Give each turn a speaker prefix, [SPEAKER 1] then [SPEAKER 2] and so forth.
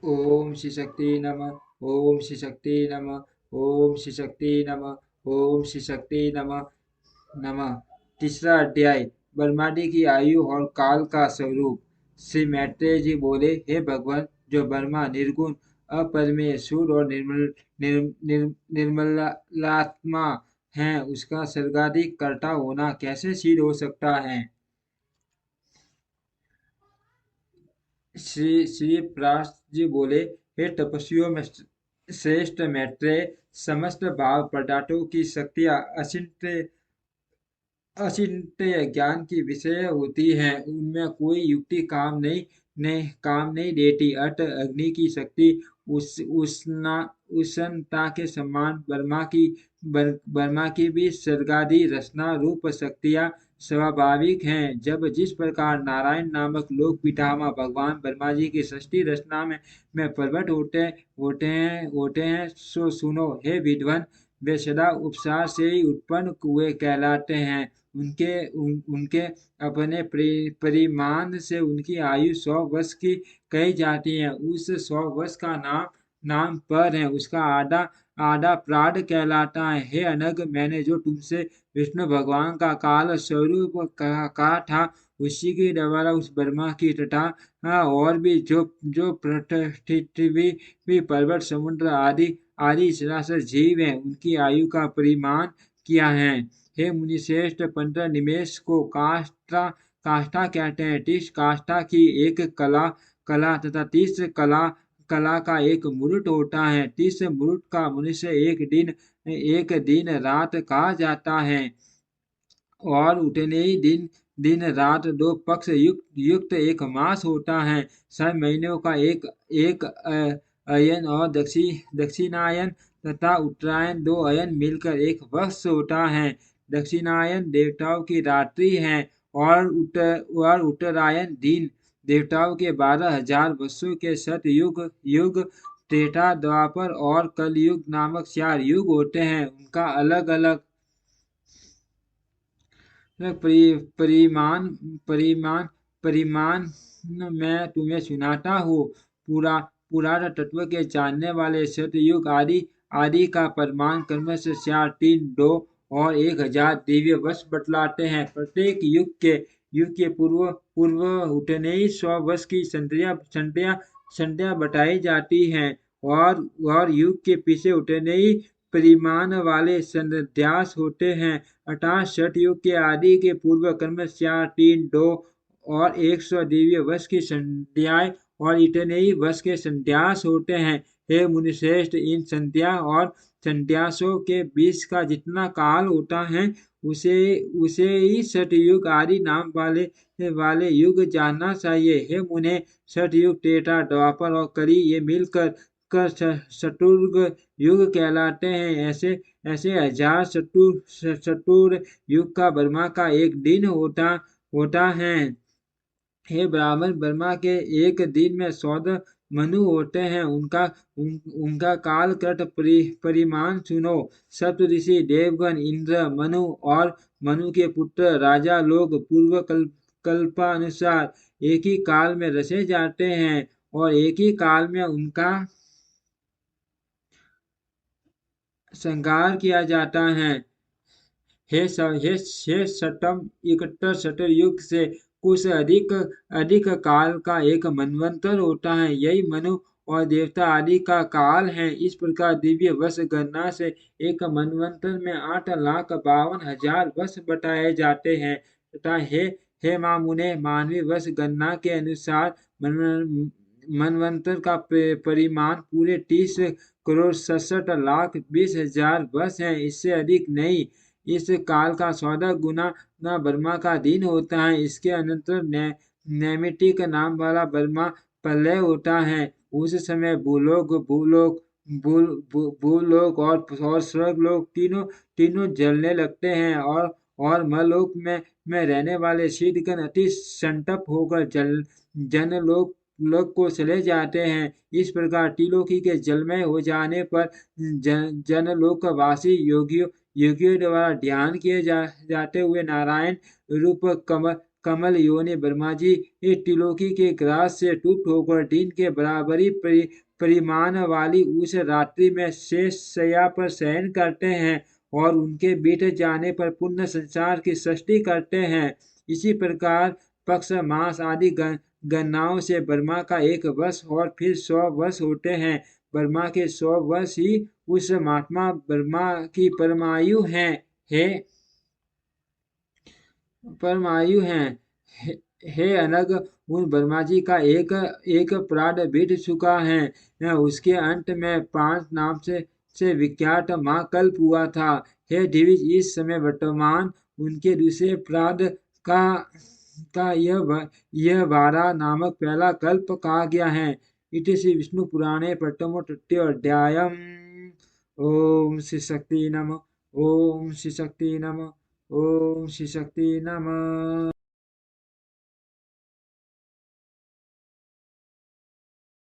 [SPEAKER 1] ओम श्री शक्ति नमः। ओम श्री शक्ति नमः। ओम श्री शक्ति नमः। ओम श्री शक्ति नमः। नमः। तीसरा अध्याय, ब्रह्मादि की आयु और काल का स्वरूप। श्री मैत्रेय जी बोले, हे भगवान, जो ब्रह्मा निर्गुण अपरमेय सूर्य और निर्मलात्मा है, उसका स्वर्गाधिक कर्ता होना कैसे सिद्ध हो सकता है। श्री प्रास जी बोले, हे तपस्वियों में श्रेष्ठ मैत्रेय, समस्त भाव पदार्थों की शक्तियाँ अचिंत्य ज्ञान की विषय होती है, उनमें कोई युक्ति काम नहीं देती। अत अग्नि की शक्ति उष्णता के समान ब्रह्मा की भी स्वर्गादि रचना रूप शक्तियाँ स्वाभाविक हैं। जब जिस प्रकार नारायण नामक लोक पितामह भगवान ब्रह्मा जी की सृष्टि रचना में प्रकट होते हैं, सो सुनो हे विद्वान, वे सदा उपसार से ही उत्पन्न हुए कहलाते हैं। उनके अपने परिमाण से उनकी आयु 100 वर्ष की कही जाती है। उस 100 वर्ष का नाम पर है, उसका आधा प्राण कहलाता है। हे अनग, मैंने जो तुमसे विष्णु भगवान का काल स्वरूप कहा था, उसी के द्वारा उस ब्रह्मा की तथा और भी जो पृथ्वी भी पर्वत समुद्र आदि सरासर जीव हैं, उनकी आयु का परिमाण किया है। हे मुनिश्रेष्ठ, 15 निमेष को काष्ठा कहते हैं। 30 काष्ठा की एक कला तथा 30 कला का एक मुहूर्त होता है। 30 मुहूर्त का मनुष्य एक दिन रात कहा जाता है, और उतने ही दिन रात 2 पक्ष युक्त एक मास होता है। 6 महीनों का एक अयन और दक्षिणायन तथा उत्तरायण 2 अयन मिलकर एक वर्ष होता है। दक्षिणायन देवताओं की रात्रि है, और उत्तरायण दिन। देवताओं के 12,000 वर्षों के युग त्रेता, द्वापर और कलयुग नामक 4 युग होते हैं। उनका अलग अलग परिमाण परिमाण परिमाण मैं तुम्हें सुनाता हूँ। पुराण तत्व के जानने वाले सतयुग आदि का परिमाण क्रम से 4, 3, 2 और 1,000 दिव्य वर्ष बतलाते हैं। प्रत्येक युग के पूर्व उतने ही 100 वर्ष की संध्या बताई जाती है, और युग के पीछे उतने ही परिमाण वाले संध्यास होते हैं। अर्थात सतयुग के आदि के पूर्व क्रम 4, 3, 2 और 100 दिव्य वर्ष की संध्याएं और इतने ही वर्ष के संध्यास होते हैं। हे मुनिश्रेष्ठ, इन संध्या और संध्यासों के बीच का जितना काल होता है, उसे ही सतयुग आदि नाम वाले युग जानना चाहिए। हे मुने, सतयुग, त्रेता, द्वापर और कली ये मिलकर चतुर्ग युग कहलाते हैं। ऐसे 1000 चतुर युग का ब्रह्मा का एक दिन होता है। हे ब्राह्मण, ब्रह्मा के एक दिन में 14 मनु होते हैं। उनका कालकृत परिमाण सुनो। सप्त ऋषि, देवगण, इंद्र, मनु और मनु के पुत्र राजा लोग पूर्व कल्पानुसार एक ही काल में रचे जाते हैं, और एक ही काल में उनका संहार किया जाता है। हे सतम 71 सतयुग से कुछ अधिक काल का एक मनवंतर होता है। यही मनु और देवता आदि का काल है। इस प्रकार दिव्य वर्ष गणना से एक मनवंतर में 8,52,000 वर्ष बताए जाते हैं। तथा हे मामुने, मानवीय वर्ष गणना के अनुसार मनवंतर का परिमाण पूरे 30,67,20,000 वर्ष है, इससे अधिक नहीं। इस काल का 14 गुना ब्रह्मा का दिन होता है। इसके अनंतर नैमितिक नाम वाला ब्रह्मा प्रलय होता है। उस समय भूलोक और स्वर्गलोक तीनों जलने लगते हैं, और मलोक में रहने वाले सिद्धगण अति संतप्त होकर जनलोक को चले जाते हैं। इस प्रकार त्रिलोकी के जलमय हो जाने पर जनलोकवासी योगियों द्वारा ध्यान किए जाते हुए नारायण रूप कमल योनि ब्रह्मा जी त्रिलोकी के ग्रास से टूट होकर दिन के बराबरी परिमाण वाली उस रात्रि में शेष शैया पर शयन करते हैं और उनके बीत जाने पर पुण्य संसार की सृष्टि करते हैं। इसी प्रकार पक्ष मास आदि गणनाओं से ब्रह्मा का 1 वर्ष और फिर 100 वर्ष होते हैं। ब्रह्मा के 100 वर्ष ही उस महात्मा ब्रह्मा की परमायु है परमायु हैं। हे अनग, उन ब्रह्मा जी का एक प्राण बीत चुका है। उसके अंत में 5 नाम से विख्यात महाकल्प हुआ था। हे दिविज, इस समय वर्तमान उनके दूसरे प्राण का यह वारा नामक पहला कल्प कहा गया है। इति श्री विष्णु पुराणे प्रथमो तृतीय अध्यायम। ओम श्री शक्ति नमः। ओम श्री शक्ति नमः। ओम श्री शक्ति नमः।